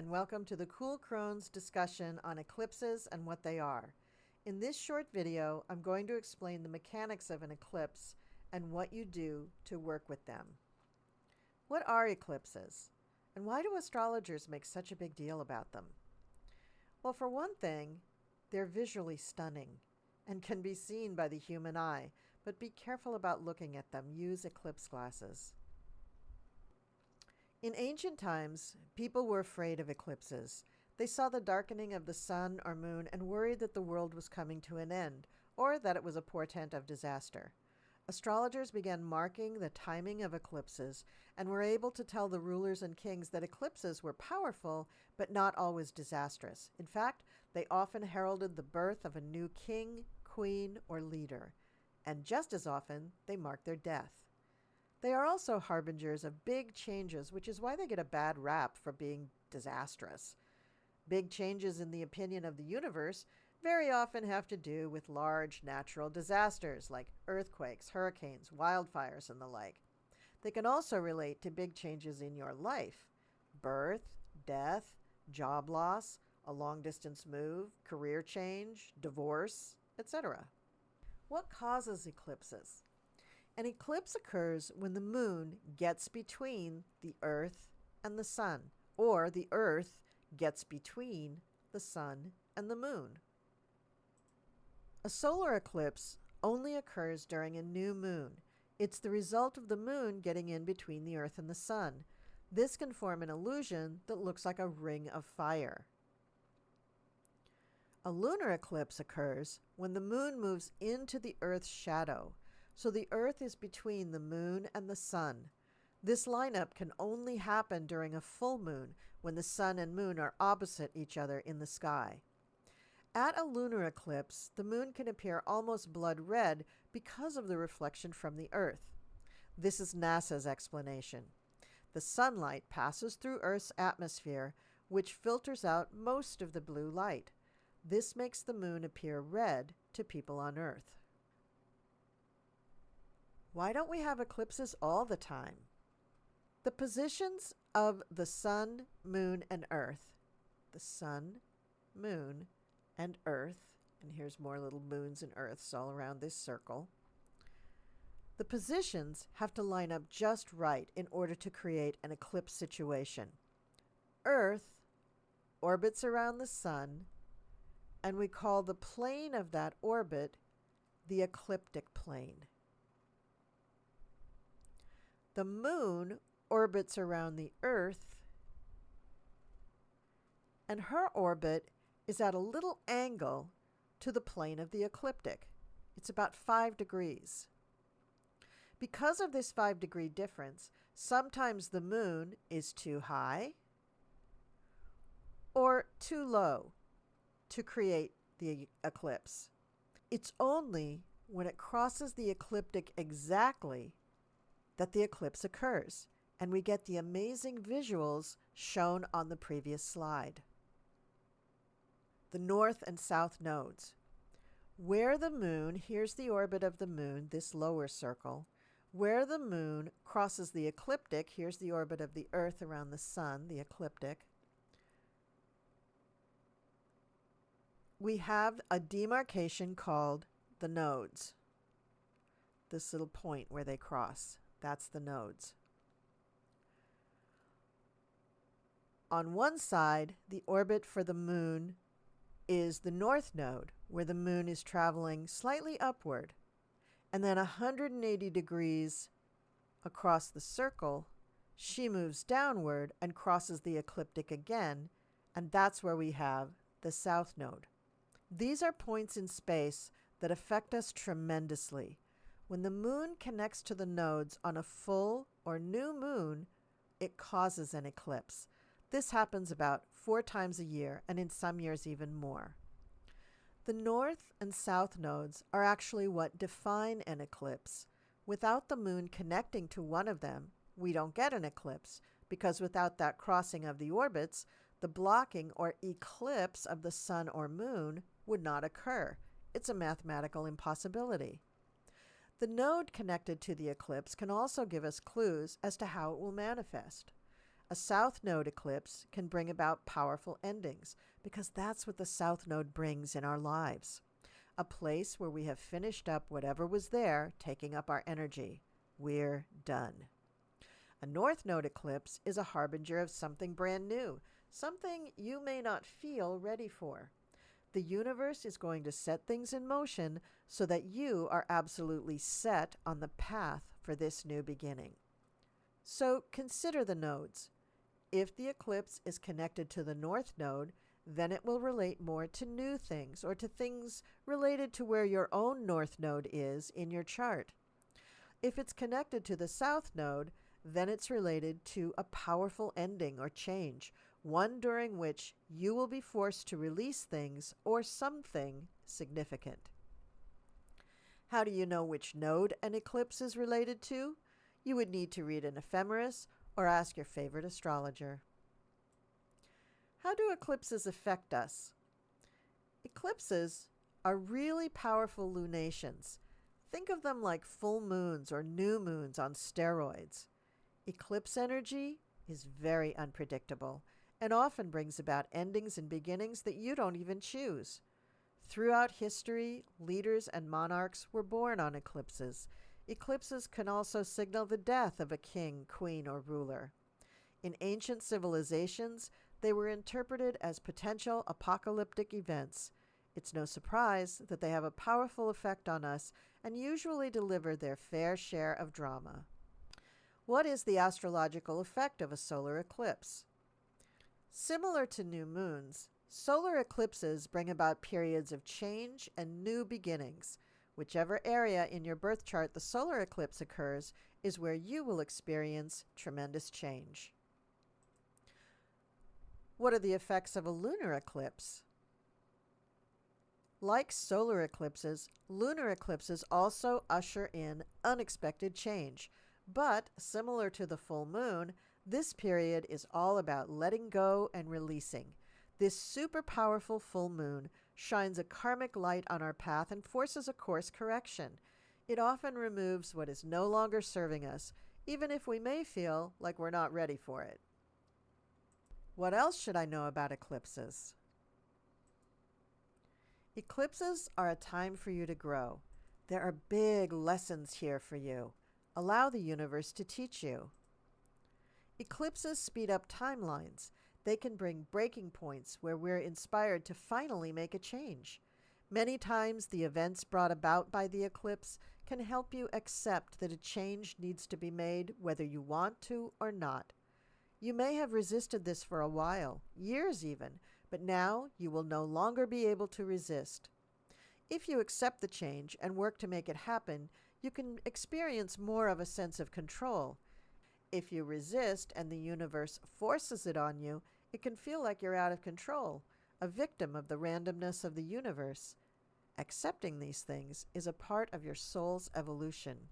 and welcome to the Cool Crone's discussion on eclipses and what they are. In this short video, I'm going to explain the mechanics of an eclipse and what you do to work with them. What are eclipses? And why do astrologers make such a big deal about them? Well, for one thing, they're visually stunning and can be seen by the human eye, but be careful about looking at them. Use eclipse glasses. In ancient times, people were afraid of eclipses. They saw the darkening of the sun or moon and worried that the world was coming to an end, or that it was a portent of disaster. Astrologers began marking the timing of eclipses and were able to tell the rulers and kings that eclipses were powerful, but not always disastrous. In fact, they often heralded the birth of a new king, queen, or leader. And just as often, they marked their death. They are also harbingers of big changes, which is why they get a bad rap for being disastrous. Big changes in the opinion of the universe very often have to do with large natural disasters like earthquakes, hurricanes, wildfires, and the like. They can also relate to big changes in your life: birth, death, job loss, a long-distance move, career change, divorce, etc. What causes eclipses? An eclipse occurs when the moon gets between the Earth and the sun, or the Earth gets between the sun and the moon. A solar eclipse only occurs during a new moon. It's the result of the moon getting in between the Earth and the sun. This can form an illusion that looks like a ring of fire. A lunar eclipse occurs when the moon moves into the Earth's shadow. So the Earth is between the moon and the sun. This lineup can only happen during a full moon when the sun and moon are opposite each other in the sky. At a lunar eclipse, the moon can appear almost blood red because of the reflection from the Earth. This is NASA's explanation. The sunlight passes through Earth's atmosphere, which filters out most of the blue light. This makes the moon appear red to people on Earth. Why don't we have eclipses all the time? The positions of the sun, moon, and earth. The sun, moon, and earth. And here's more little moons and earths all around this circle. The positions have to line up just right in order to create an eclipse situation. Earth orbits around the sun, and we call the plane of that orbit the ecliptic plane. The moon orbits around the Earth, and her orbit is at a little angle to the plane of the ecliptic. It's about 5 degrees. Because of this 5-degree difference, sometimes the moon is too high or too low to create the eclipse. It's only when it crosses the ecliptic exactly that the eclipse occurs, and we get the amazing visuals shown on the previous slide. The north and south nodes. Where the moon, here's the orbit of the moon, this lower circle. Where the moon crosses the ecliptic, here's the orbit of the Earth around the sun, the ecliptic. We have a demarcation called the nodes. This little point where they cross. That's the nodes. On one side, the orbit for the moon is the north node, where the moon is traveling slightly upward. And then 180 degrees across the circle, she moves downward and crosses the ecliptic again, and that's where we have the south node. These are points in space that affect us tremendously. When the moon connects to the nodes on a full or new moon, it causes an eclipse. This happens about 4 times a year, and in some years even more. The north and south nodes are actually what define an eclipse. Without the moon connecting to one of them, we don't get an eclipse, because without that crossing of the orbits, the blocking or eclipse of the sun or moon would not occur. It's a mathematical impossibility. The node connected to the eclipse can also give us clues as to how it will manifest. A south node eclipse can bring about powerful endings because that's what the south node brings in our lives. A place where we have finished up whatever was there, taking up our energy. We're done. A north node eclipse is a harbinger of something brand new, something you may not feel ready for. The universe is going to set things in motion so that you are absolutely set on the path for this new beginning. So consider the nodes. If the eclipse is connected to the north node, then it will relate more to new things or to things related to where your own north node is in your chart. If it's connected to the south node, then it's related to a powerful ending or change, one during which you will be forced to release things or something significant. How do you know which node an eclipse is related to? You would need to read an ephemeris or ask your favorite astrologer. How do eclipses affect us? Eclipses are really powerful lunations. Think of them like full moons or new moons on steroids. Eclipse energy is very unpredictable and often brings about endings and beginnings that you don't even choose. Throughout history, leaders and monarchs were born on eclipses. Eclipses can also signal the death of a king, queen, or ruler. In ancient civilizations, they were interpreted as potential apocalyptic events. It's no surprise that they have a powerful effect on us and usually deliver their fair share of drama. What is the astrological effect of a solar eclipse? Similar to new moons, solar eclipses bring about periods of change and new beginnings. Whichever area in your birth chart the solar eclipse occurs is where you will experience tremendous change. What are the effects of a lunar eclipse? Like solar eclipses, lunar eclipses also usher in unexpected change. But, similar to the full moon, this period is all about letting go and releasing. This super powerful full moon shines a karmic light on our path and forces a course correction. It often removes what is no longer serving us, even if we may feel like we're not ready for it. What else should I know about eclipses? Eclipses are a time for you to grow. There are big lessons here for you. Allow the universe to teach you. Eclipses speed up timelines. They can bring breaking points where we're inspired to finally make a change. Many times, the events brought about by the eclipse can help you accept that a change needs to be made whether you want to or not. You may have resisted this for a while, years even, but now you will no longer be able to resist. If you accept the change and work to make it happen, you can experience more of a sense of control. If you resist and the universe forces it on you, it can feel like you're out of control, a victim of the randomness of the universe. Accepting these things is a part of your soul's evolution.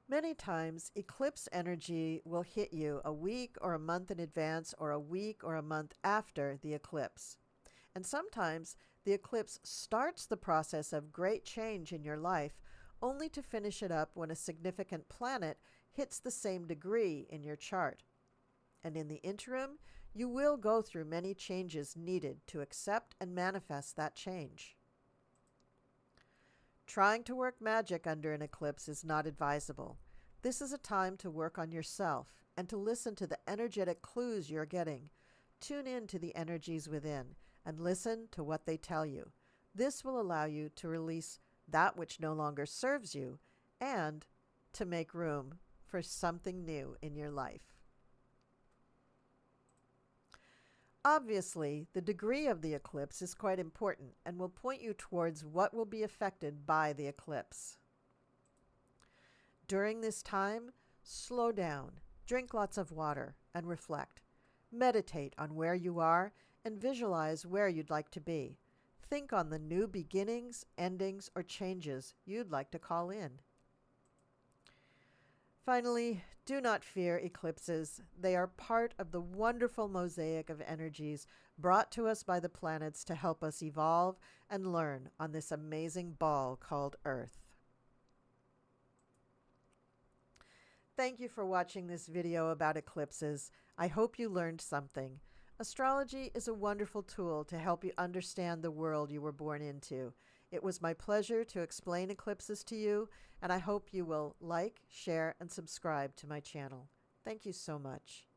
Many times, eclipse energy will hit you a week or a month in advance or a week or a month after the eclipse. And sometimes, the eclipse starts the process of great change in your life, only to finish it up when a significant planet hits the same degree in your chart. And in the interim, you will go through many changes needed to accept and manifest that change. Trying to work magic under an eclipse is not advisable. This is a time to work on yourself and to listen to the energetic clues you're getting. Tune in to the energies within and listen to what they tell you. This will allow you to release that which no longer serves you and to make room for something new in your life. Obviously, the degree of the eclipse is quite important and will point you towards what will be affected by the eclipse. During this time, slow down, drink lots of water, and reflect. Meditate on where you are and visualize where you'd like to be. Think on the new beginnings, endings, or changes you'd like to call in. Finally, do not fear eclipses. They are part of the wonderful mosaic of energies brought to us by the planets to help us evolve and learn on this amazing ball called Earth. Thank you for watching this video about eclipses. I hope you learned something. Astrology is a wonderful tool to help you understand the world you were born into. It was my pleasure to explain eclipses to you, and I hope you will like, share, and subscribe to my channel. Thank you so much.